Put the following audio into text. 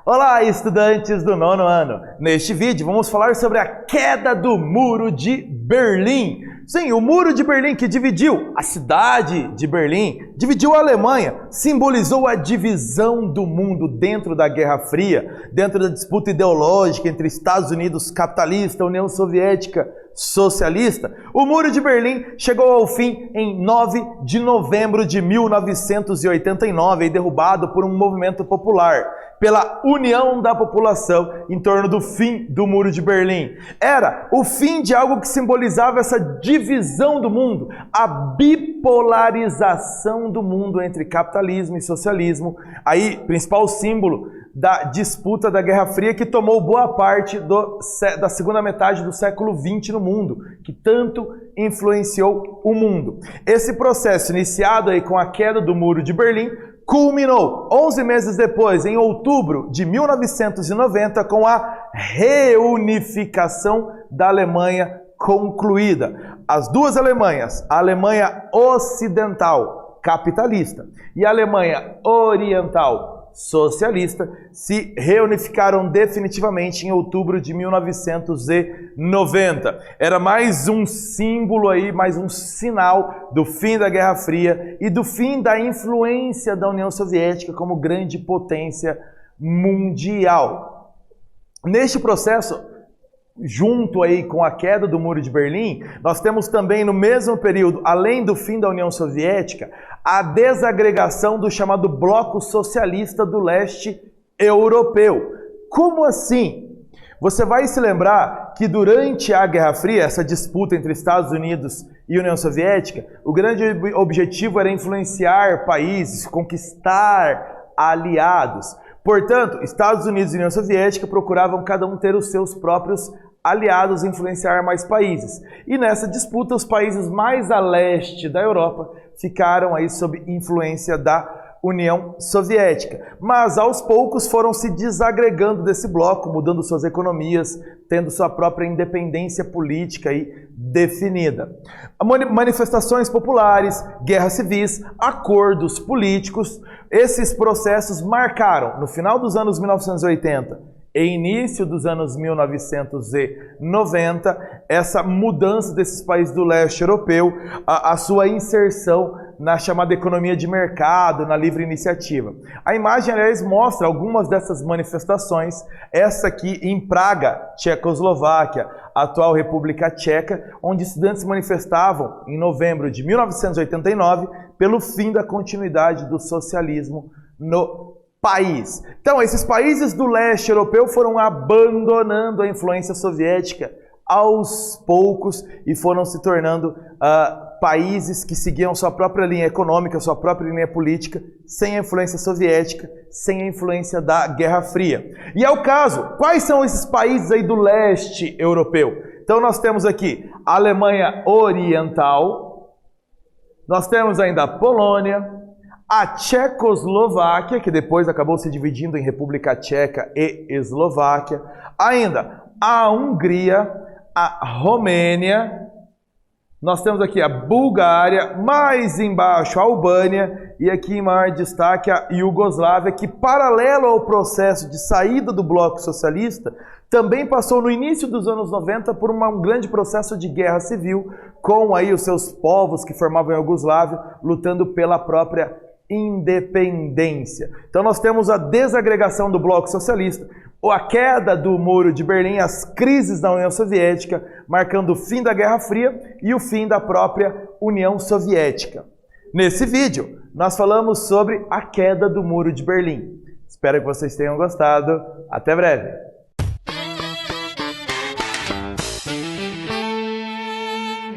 Olá, estudantes do 9º ano! Neste vídeo vamos falar sobre a queda do Muro de Berlim. Sim, o Muro de Berlim que dividiu a cidade de Berlim, dividiu a Alemanha, simbolizou a divisão do mundo dentro da Guerra Fria, dentro da disputa ideológica entre Estados Unidos capitalista, União Soviética socialista. O Muro de Berlim chegou ao fim em 9 de novembro de 1989 e derrubado por um movimento popular, pela união da população em torno do fim do Muro de Berlim. Era o fim de algo que simbolizava essa divisão do mundo, a bipolarização do mundo entre capitalismo e socialismo, aí principal símbolo da disputa da Guerra Fria que tomou boa parte da segunda metade do século XX no mundo, que tanto influenciou o mundo. Esse processo, iniciado aí com a queda do Muro de Berlim, culminou 11 meses depois, em outubro de 1990, com a reunificação da Alemanha concluída. As duas Alemanhas, a Alemanha Ocidental capitalista e a Alemanha Oriental socialista, se reunificaram definitivamente em outubro de 1990. Era mais um símbolo aí, mais um sinal do fim da Guerra Fria e do fim da influência da União Soviética como grande potência mundial. Neste processo, junto aí com a queda do Muro de Berlim, nós temos também no mesmo período, além do fim da União Soviética, a desagregação do chamado Bloco Socialista do Leste Europeu. Como assim? Você vai se lembrar que durante a Guerra Fria, essa disputa entre Estados Unidos e União Soviética, o grande objetivo era influenciar países, conquistar aliados. Portanto, Estados Unidos e União Soviética procuravam cada um ter os seus próprios aliados e influenciar mais países. E nessa disputa, os países mais a leste da Europa ficaram aí sob influência da União Soviética. Mas aos poucos foram se desagregando desse bloco, mudando suas economias, tendo sua própria independência política aí definida. Manifestações populares, guerras civis, acordos políticos, esses processos marcaram, no final dos anos 1980 e início dos anos 1990, essa mudança desses países do leste europeu, a sua inserção na chamada economia de mercado, na livre iniciativa. A imagem, aliás, mostra algumas dessas manifestações, essa aqui em Praga, Tchecoslováquia, atual República Tcheca, onde estudantes manifestavam em novembro de 1989 pelo fim da continuidade do socialismo no país. Então, esses países do leste europeu foram abandonando a influência soviética aos poucos e foram se tornando países que seguiam sua própria linha econômica, sua própria linha política, sem a influência soviética, sem a influência da Guerra Fria. E é o caso, quais são esses países aí do leste europeu? Então nós temos aqui a Alemanha Oriental, nós temos ainda a Polônia, a Tchecoslováquia, que depois acabou se dividindo em República Tcheca e Eslováquia, ainda a Hungria, a Romênia, nós temos aqui a Bulgária, mais embaixo a Albânia e aqui em maior destaque a Iugoslávia, que paralelo ao processo de saída do bloco socialista, também passou no início dos anos 90 por um grande processo de guerra civil, com aí os seus povos que formavam a Iugoslávia lutando pela própria independência. Então nós temos a desagregação do bloco socialista, a queda do Muro de Berlim, as crises da União Soviética, marcando o fim da Guerra Fria e o fim da própria União Soviética. Nesse vídeo, nós falamos sobre a queda do Muro de Berlim. Espero que vocês tenham gostado. Até breve!